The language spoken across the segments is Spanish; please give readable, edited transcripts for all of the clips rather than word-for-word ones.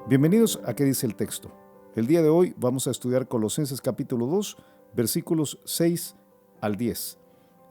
Bienvenidos a ¿Qué dice el texto? El día de hoy vamos a estudiar Colosenses capítulo 2, versículos 6 al 10.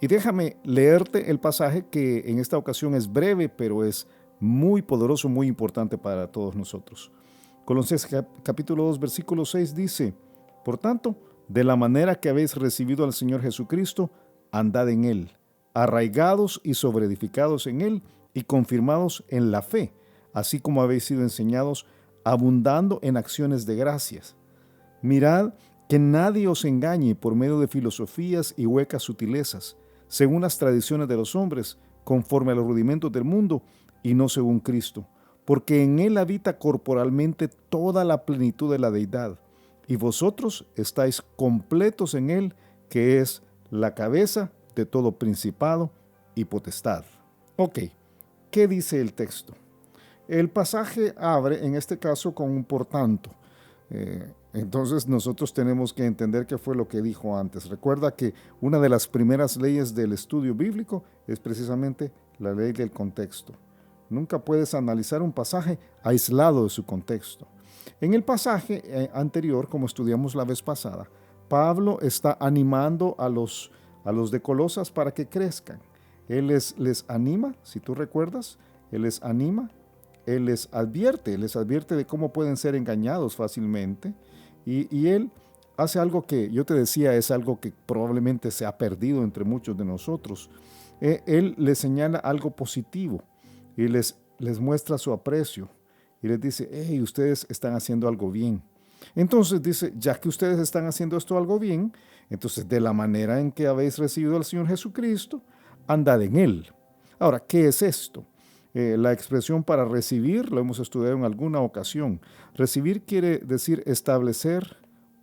Y déjame leerte el pasaje que en esta ocasión es breve, pero es muy poderoso, muy importante para todos nosotros. Colosenses capítulo 2, versículo 6 dice: Por tanto, de la manera que habéis recibido al Señor Jesucristo, andad en Él, arraigados y sobreedificados en Él y confirmados en la fe, así como habéis sido enseñados, abundando en acciones de gracias. Mirad que nadie os engañe por medio de filosofías y huecas sutilezas, según las tradiciones de los hombres, conforme a los rudimentos del mundo, y no según Cristo, porque en Él habita corporalmente toda la plenitud de la deidad, y vosotros estáis completos en Él, que es la cabeza de todo principado y potestad. Ok, ¿qué dice el texto? El pasaje abre, en este caso, con un por tanto. Entonces nosotros tenemos que entender qué fue lo que dijo antes. Recuerda que una de las primeras leyes del estudio bíblico es precisamente la ley del contexto. Nunca puedes analizar un pasaje aislado de su contexto. En el pasaje anterior, como estudiamos la vez pasada, Pablo está animando a los de Colosas para que crezcan. Él les anima, si tú recuerdas, él les anima. Él les advierte de cómo pueden ser engañados fácilmente y él hace algo que yo te decía es algo que probablemente se ha perdido entre muchos de nosotros. Él les señala algo positivo y les muestra su aprecio y les dice: hey, ustedes están haciendo algo bien. Entonces dice: ya que ustedes están haciendo esto algo bien, entonces de la manera en que habéis recibido al Señor Jesucristo, andad en Él. Ahora, ¿qué es esto? La expresión para recibir lo hemos estudiado en alguna ocasión. Recibir quiere decir establecer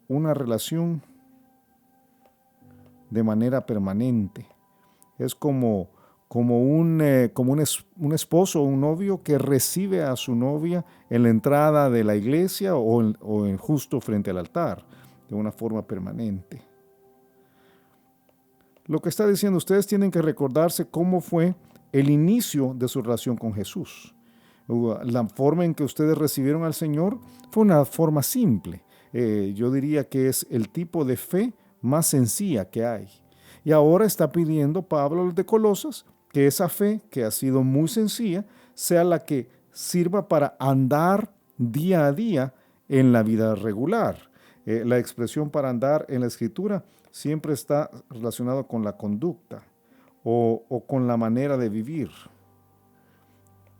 una relación de manera permanente. Es como un esposo o un novio que recibe a su novia en la entrada de la iglesia o justo frente al altar, de una forma permanente. Lo que está diciendo, ustedes tienen que recordarse cómo fue el inicio de su relación con Jesús. La forma en que ustedes recibieron al Señor fue una forma simple. Yo diría que es el tipo de fe más sencilla que hay. Y ahora está pidiendo Pablo a los de Colosas que esa fe, que ha sido muy sencilla, sea la que sirva para andar día a día en la vida regular. La expresión para andar en la Escritura siempre está relacionado con la conducta o con la manera de vivir.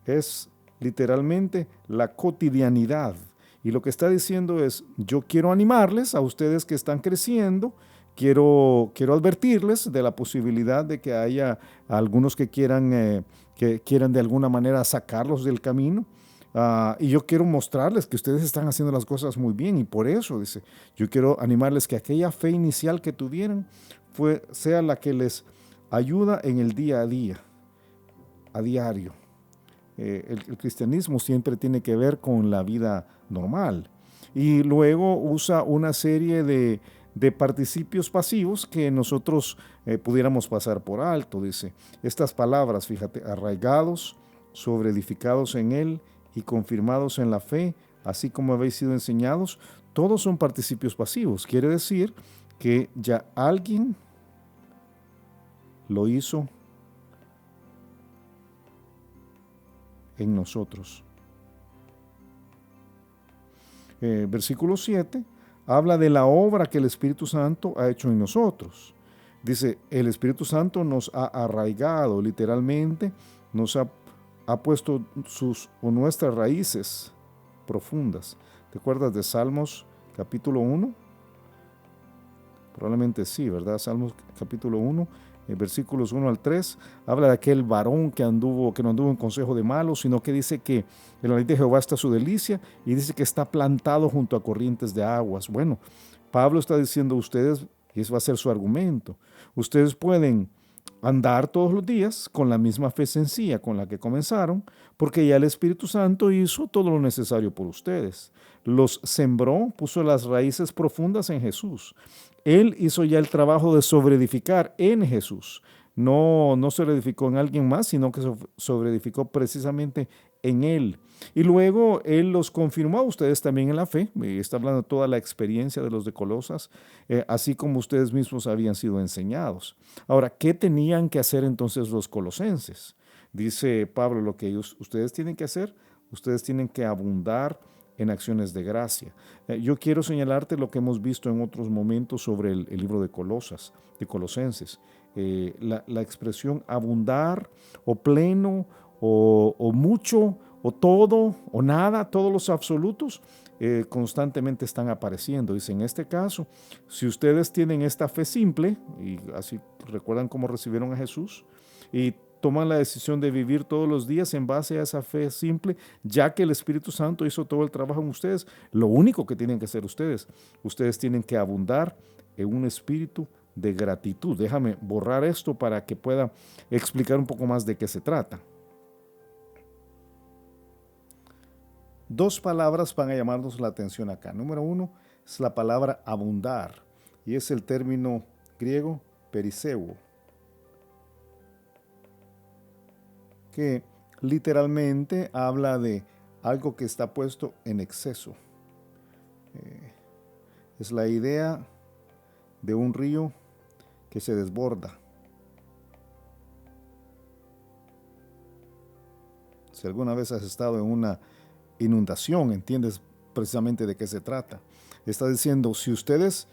Es literalmente la cotidianidad. Y lo que está diciendo es: yo quiero animarles a ustedes que están creciendo, quiero advertirles de la posibilidad de que haya algunos que quieran de alguna manera sacarlos del camino. Y yo quiero mostrarles que ustedes están haciendo las cosas muy bien, y por eso, dice, yo quiero animarles que aquella fe inicial que tuvieran sea la que les ayuda en el día a día, a diario. El cristianismo siempre tiene que ver con la vida normal. Y luego usa una serie de participios pasivos que nosotros pudiéramos pasar por alto. Dice estas palabras, fíjate: arraigados, sobreedificados en Él y confirmados en la fe, así como habéis sido enseñados. Todos son participios pasivos. Quiere decir que ya alguien lo hizo en nosotros. Versículo 7 habla de la obra que el Espíritu Santo ha hecho en nosotros. Dice: el Espíritu Santo nos ha arraigado, literalmente nos ha puesto nuestras raíces profundas. ¿Te acuerdas de Salmos capítulo 1? Probablemente sí, ¿verdad? Salmos capítulo 1, versículos 1 al 3, habla de aquel varón que no anduvo en consejo de malos, sino que dice que en la ley de Jehová está su delicia, y dice que está plantado junto a corrientes de aguas. Bueno, Pablo está diciendo a ustedes, y ese va a ser su argumento: ustedes pueden andar todos los días con la misma fe sencilla con la que comenzaron, porque ya el Espíritu Santo hizo todo lo necesario por ustedes. Los sembró, puso las raíces profundas en Jesús. Él hizo ya el trabajo de sobreedificar en Jesús. No sobreedificó en alguien más, sino que sobreedificó precisamente en Él. Y luego Él los confirmó a ustedes también en la fe. Está hablando de toda la experiencia de los de Colosas, así como ustedes mismos habían sido enseñados. Ahora, ¿qué tenían que hacer entonces los colosenses? Dice Pablo, lo que ustedes tienen que hacer, ustedes tienen que abundar en acciones de gracia. Yo quiero señalarte lo que hemos visto en otros momentos sobre el libro de Colosas, de Colosenses. La expresión abundar o pleno o mucho o todo o nada, todos los absolutos constantemente están apareciendo. Dice, en este caso, si ustedes tienen esta fe simple, y así recuerdan cómo recibieron a Jesús, y toman la decisión de vivir todos los días en base a esa fe simple, ya que el Espíritu Santo hizo todo el trabajo en ustedes, lo único que tienen que hacer ustedes tienen que abundar en un espíritu de gratitud. Déjame borrar esto para que pueda explicar un poco más de qué se trata. Dos palabras van a llamarnos la atención acá. Número uno es la palabra abundar y es el término griego periseuo, que literalmente habla de algo que está puesto en exceso. Es la idea de un río que se desborda. Si alguna vez has estado en una inundación, entiendes precisamente de qué se trata. Está diciendo, si ustedes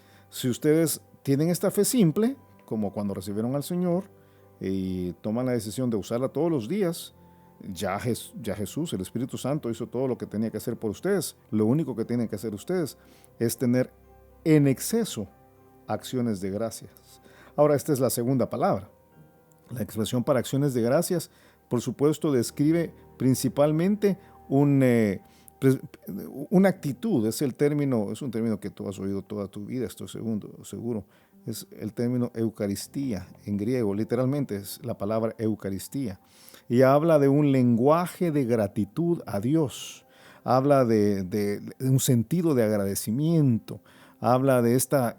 tienen esta fe simple, como cuando recibieron al Señor, y toman la decisión de usarla todos los días, ya Jesús, el Espíritu Santo, hizo todo lo que tenía que hacer por ustedes. Lo único que tienen que hacer ustedes es tener en exceso acciones de gracias. Ahora, esta es la segunda palabra. La expresión para acciones de gracias, por supuesto, describe principalmente una actitud. Es un término que tú has oído toda tu vida, estoy seguro. Es el término Eucaristía en griego, literalmente es la palabra Eucaristía. Y habla de un lenguaje de gratitud a Dios, habla de un sentido de agradecimiento, habla de esta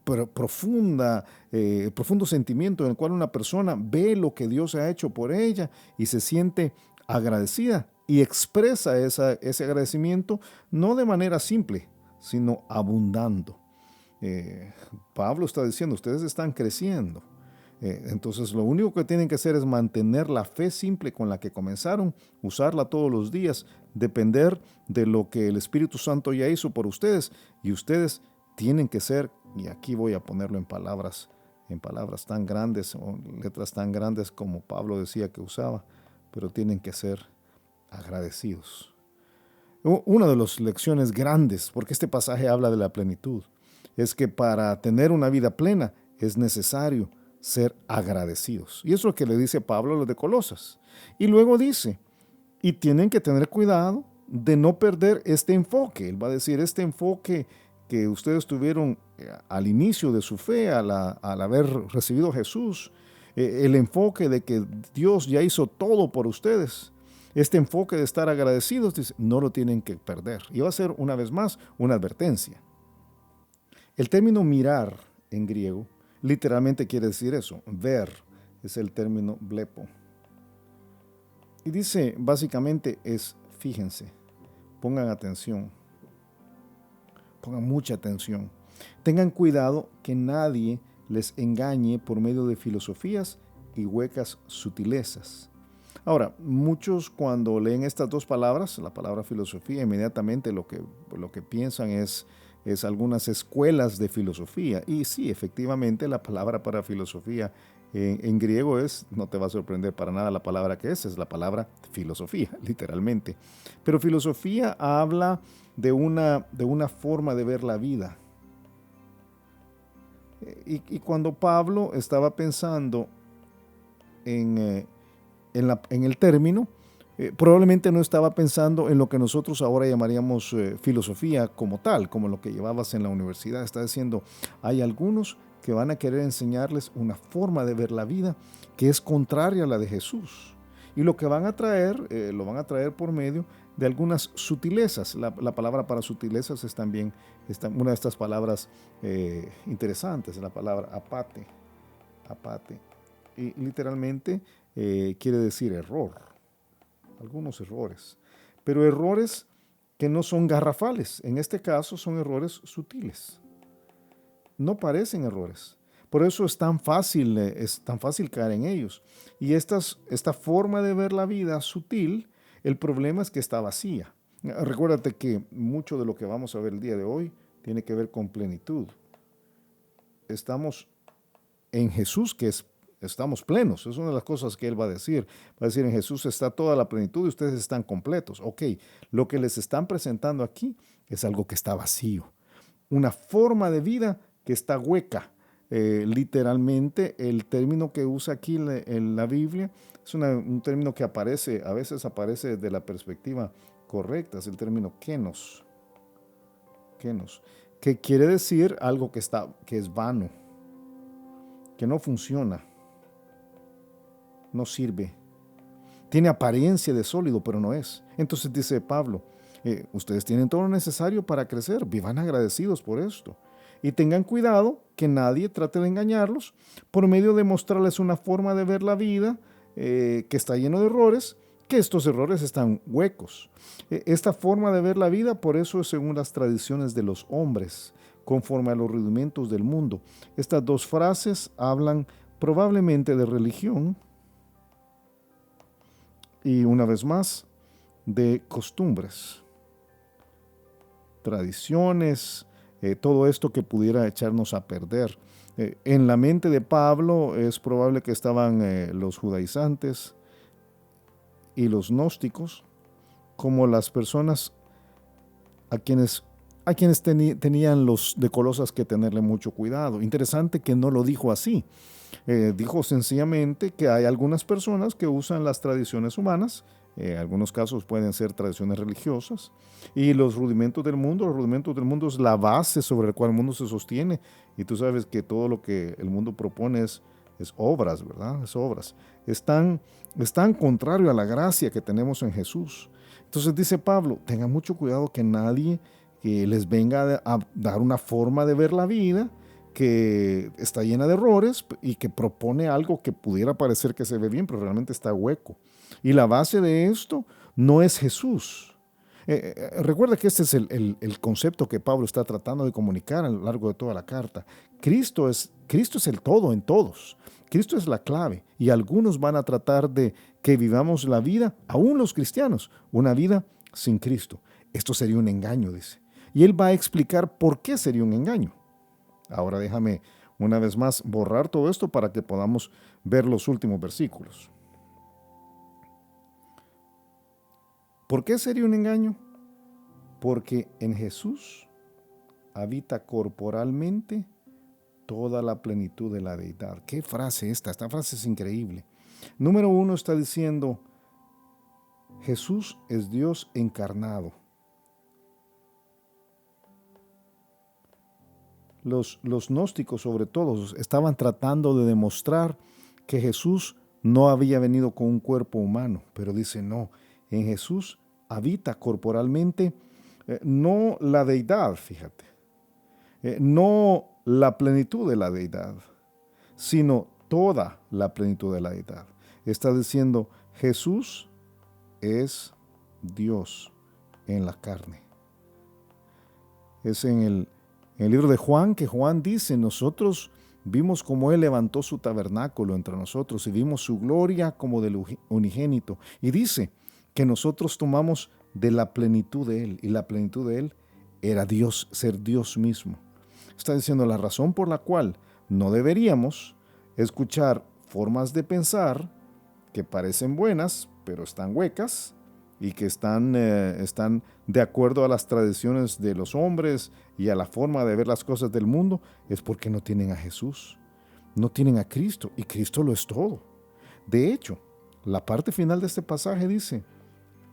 profundo sentimiento en el cual una persona ve lo que Dios ha hecho por ella y se siente agradecida y expresa ese agradecimiento no de manera simple, sino abundando. Pablo está diciendo, ustedes están creciendo. Entonces lo único que tienen que hacer es mantener la fe simple con la que comenzaron, usarla todos los días, depender de lo que el Espíritu Santo ya hizo por ustedes, y ustedes tienen que ser, y aquí voy a ponerlo en palabras tan grandes o letras tan grandes como Pablo decía que usaba, pero tienen que ser agradecidos. Una de las lecciones grandes, porque este pasaje habla de la plenitud, es que para tener una vida plena es necesario ser agradecidos. Y eso es lo que le dice Pablo a los de Colosas. Y luego dice, y tienen que tener cuidado de no perder este enfoque. Él va a decir, este enfoque que ustedes tuvieron al inicio de su fe, al haber recibido a Jesús, el enfoque de que Dios ya hizo todo por ustedes. Este enfoque de estar agradecidos, dice, no lo tienen que perder. Y va a ser una vez más una advertencia. El término mirar en griego literalmente quiere decir eso, ver, es el término blepo. Y dice, básicamente es, fíjense, pongan atención, pongan mucha atención. Tengan cuidado que nadie les engañe por medio de filosofías y huecas sutilezas. Ahora, muchos cuando leen estas dos palabras, la palabra filosofía, inmediatamente lo que piensan es algunas escuelas de filosofía. Y sí, efectivamente, la palabra para filosofía en griego no te va a sorprender para nada la palabra que es la palabra filosofía, literalmente. Pero filosofía habla de una forma de ver la vida. Y cuando Pablo estaba pensando en el término, probablemente no estaba pensando en lo que nosotros ahora llamaríamos filosofía como tal, como lo que llevabas en la universidad. Está diciendo, hay algunos que van a querer enseñarles una forma de ver la vida que es contraria a la de Jesús. Y lo que van a traer, lo van a traer por medio de algunas sutilezas. La palabra para sutilezas es también una de estas palabras interesantes, la palabra apate. Y literalmente quiere decir error. algunos errores, pero errores que no son garrafales. En este caso son errores sutiles. No parecen errores. Por eso es tan fácil caer en ellos. Y esta forma de ver la vida sutil, el problema es que está vacía. Recuérdate que mucho de lo que vamos a ver el día de hoy tiene que ver con plenitud. Estamos en Jesús, estamos plenos. Es una de las cosas que Él va a decir. Va a decir, en Jesús está toda la plenitud y ustedes están completos. Ok, lo que les están presentando aquí es algo que está vacío. Una forma de vida que está hueca. Literalmente, el término que usa aquí en la Biblia es un término que a veces aparece desde la perspectiva correcta, es el término kenos, que quiere decir algo que es vano, que no funciona, no sirve, tiene apariencia de sólido, pero no es. Entonces dice Pablo, ustedes tienen todo lo necesario para crecer, vivan agradecidos por esto. Y tengan cuidado que nadie trate de engañarlos por medio de mostrarles una forma de ver la vida que está lleno de errores, que estos errores están huecos. Esta forma de ver la vida, por eso es según las tradiciones de los hombres, conforme a los rudimentos del mundo. Estas dos frases hablan probablemente de religión y, una vez más, de costumbres, tradiciones, todo esto que pudiera echarnos a perder. En la mente de Pablo es probable que estaban los judaizantes y los gnósticos como las personas a quienes tenían de Colosas que tenerle mucho cuidado. Interesante que no lo dijo así. Dijo sencillamente que hay algunas personas que usan las tradiciones humanas, en algunos casos pueden ser tradiciones religiosas, y los rudimentos del mundo es la base sobre la cual el mundo se sostiene, y tú sabes que todo lo que el mundo propone es obras, ¿verdad? Es obras. Es tan contrario a la gracia que tenemos en Jesús. Entonces dice Pablo, tengan mucho cuidado que nadie les venga a dar una forma de ver la vida que está llena de errores y que propone algo que pudiera parecer que se ve bien, pero realmente está hueco. Y la base de esto no es Jesús. Recuerda que este es el concepto que Pablo está tratando de comunicar a lo largo de toda la carta. Cristo es el todo en todos. Cristo es la clave. Y algunos van a tratar de que vivamos la vida, aún los cristianos, una vida sin Cristo. Esto sería un engaño, dice. Y él va a explicar por qué sería un engaño. Ahora déjame una vez más borrar todo esto para que podamos ver los últimos versículos. ¿Por qué sería un engaño? Porque en Jesús habita corporalmente toda la plenitud de la deidad. ¿Qué frase esta? Esta frase es increíble. Número 1 está diciendo, Jesús es Dios encarnado. Los gnósticos, sobre todo, estaban tratando de demostrar que Jesús no había venido con un cuerpo humano, pero dice no, en Jesús habita corporalmente no la deidad, fíjate, no la plenitud de la deidad, sino toda la plenitud de la deidad. Está diciendo, Jesús es Dios en la carne. Es en el libro de Juan que Juan dice, nosotros vimos cómo Él levantó su tabernáculo entre nosotros y vimos su gloria como del unigénito. Y dice que nosotros tomamos de la plenitud de Él, y la plenitud de Él era Dios, ser Dios mismo. Está diciendo la razón por la cual no deberíamos escuchar formas de pensar que parecen buenas, pero están huecas y que están de acuerdo a las tradiciones de los hombres y a la forma de ver las cosas del mundo, es porque no tienen a Jesús, no tienen a Cristo, y Cristo lo es todo. De hecho, la parte final de este pasaje dice,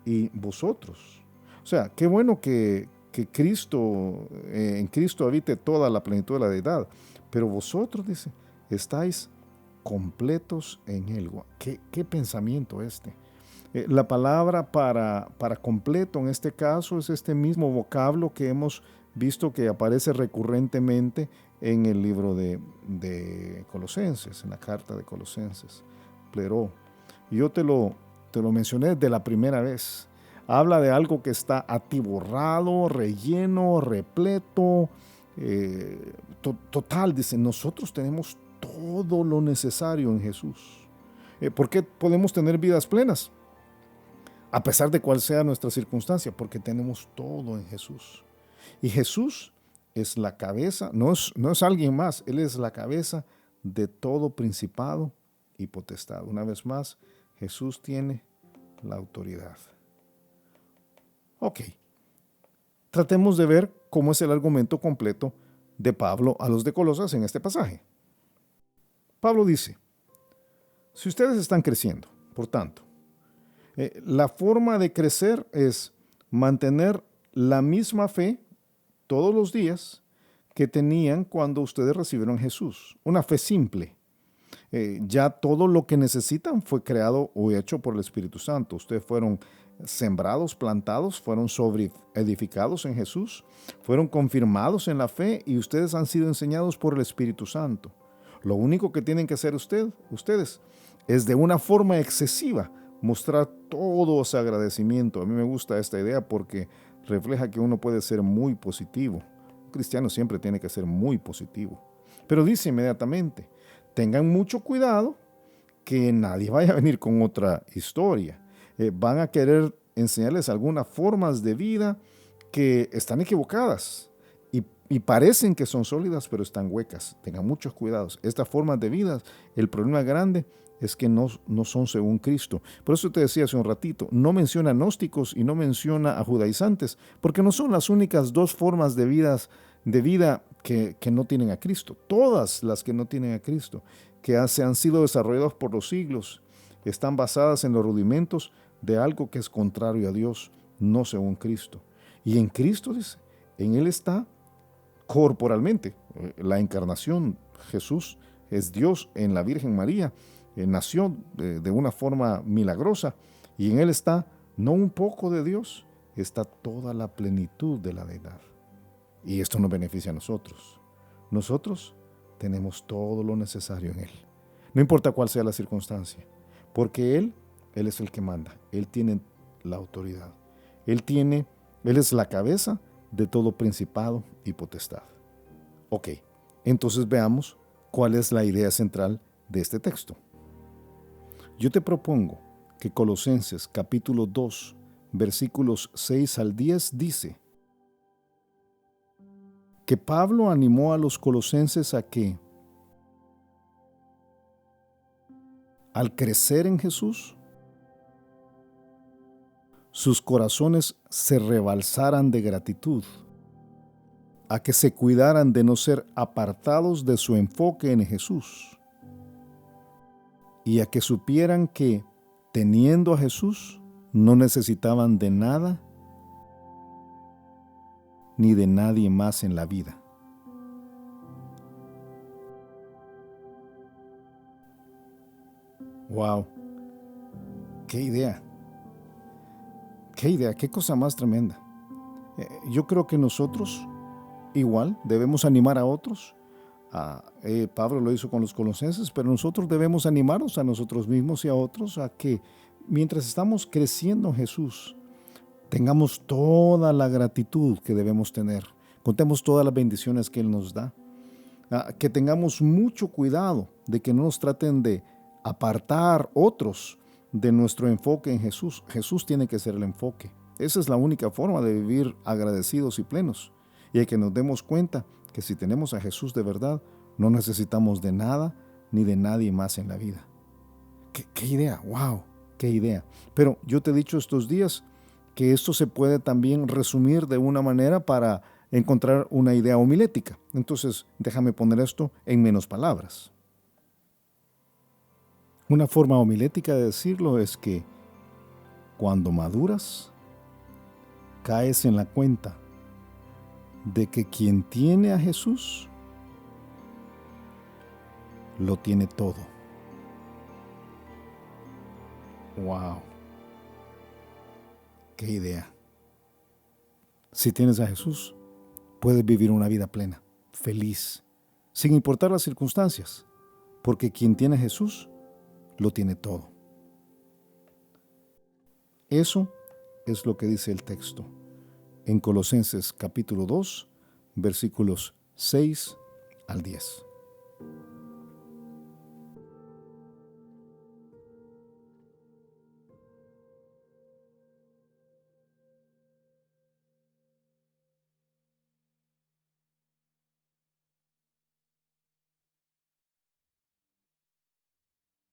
y vosotros. O sea, qué bueno que Cristo, en Cristo habite toda la plenitud de la deidad, pero vosotros, dice, estáis completos en Él. ¿Qué pensamiento este? La palabra para completo en este caso es este mismo vocablo que hemos visto que aparece recurrentemente en el libro de Colosenses, en la carta de Colosenses, pleró. Yo te lo te lo mencioné desde la primera vez. Habla de algo que está atiborrado, relleno, repleto, total. Dice, nosotros tenemos todo lo necesario en Jesús. ¿Por qué podemos tener vidas plenas? A pesar de cuál sea nuestra circunstancia, porque tenemos todo en Jesús. Y Jesús es la cabeza, no es alguien más, Él es la cabeza de todo principado y potestad. Una vez más, Jesús tiene la autoridad. Ok, tratemos de ver cómo es el argumento completo de Pablo a los de Colosas en este pasaje. Pablo dice, si ustedes están creciendo, por tanto, la forma de crecer es mantener la misma fe todos los días que tenían cuando ustedes recibieron a Jesús. Una fe simple. Ya todo lo que necesitan fue creado o hecho por el Espíritu Santo. Ustedes fueron sembrados, plantados, fueron sobreedificados en Jesús, fueron confirmados en la fe y ustedes han sido enseñados por el Espíritu Santo. Lo único que tienen que hacer ustedes es de una forma excesiva mostrar todo ese agradecimiento. A mí me gusta esta idea porque refleja que uno puede ser muy positivo. Un cristiano siempre tiene que ser muy positivo. Pero dice inmediatamente, tengan mucho cuidado que nadie vaya a venir con otra historia. Van a querer enseñarles algunas formas de vida que están equivocadas y parecen que son sólidas, pero están huecas. Tengan muchos cuidados. Estas formas de vida, el problema grande es que no son según Cristo. Por eso te decía hace un ratito, no menciona gnósticos y no menciona a judaizantes, porque no son las únicas dos formas de vida que no tienen a Cristo. Todas las que no tienen a Cristo, que se han sido desarrolladas por los siglos, están basadas en los rudimentos de algo que es contrario a Dios, no según Cristo. Y en Cristo, dice, en Él está corporalmente la encarnación. Jesús es Dios en la Virgen María, nació de una forma milagrosa y en Él está no un poco de Dios, está toda la plenitud de la deidad. Y esto nos beneficia a nosotros. Nosotros tenemos todo lo necesario en Él. No importa cuál sea la circunstancia, porque Él es el que manda. Él tiene la autoridad. Él es la cabeza de todo principado y potestad. Ok, entonces veamos cuál es la idea central de este texto. Yo te propongo que Colosenses capítulo 2, versículos 6 al 10 dice que Pablo animó a los colosenses a que, al crecer en Jesús, sus corazones se rebalsaran de gratitud, a que se cuidaran de no ser apartados de su enfoque en Jesús, y a que supieran que, teniendo a Jesús, no necesitaban de nada ni de nadie más en la vida. ¡Wow! ¡Qué idea! ¡Qué idea! ¡Qué cosa más tremenda! Yo creo que nosotros igual debemos animar a otros. Pablo lo hizo con los colosenses, pero nosotros debemos animarnos a nosotros mismos y a otros a que mientras estamos creciendo en Jesús, tengamos toda la gratitud que debemos tener, contemos todas las bendiciones que Él nos da, que tengamos mucho cuidado de que no nos traten de apartar otros de nuestro enfoque en Jesús. Jesús tiene que ser el enfoque. Esa es la única forma de vivir agradecidos y plenos. Y hay que nos demos cuenta que si tenemos a Jesús de verdad, no necesitamos de nada ni de nadie más en la vida. ¿Qué idea? ¡Wow! ¡Qué idea! Pero yo te he dicho estos días que esto se puede también resumir de una manera para encontrar una idea homilética. Entonces, déjame poner esto en menos palabras. Una forma homilética de decirlo es que cuando maduras, caes en la cuenta de que quien tiene a Jesús lo tiene todo. ¡Wow! ¡Qué idea! Si tienes a Jesús, puedes vivir una vida plena, feliz, sin importar las circunstancias, porque quien tiene a Jesús lo tiene todo. Eso es lo que dice el texto en Colosenses capítulo 2, versículos 6 al 10.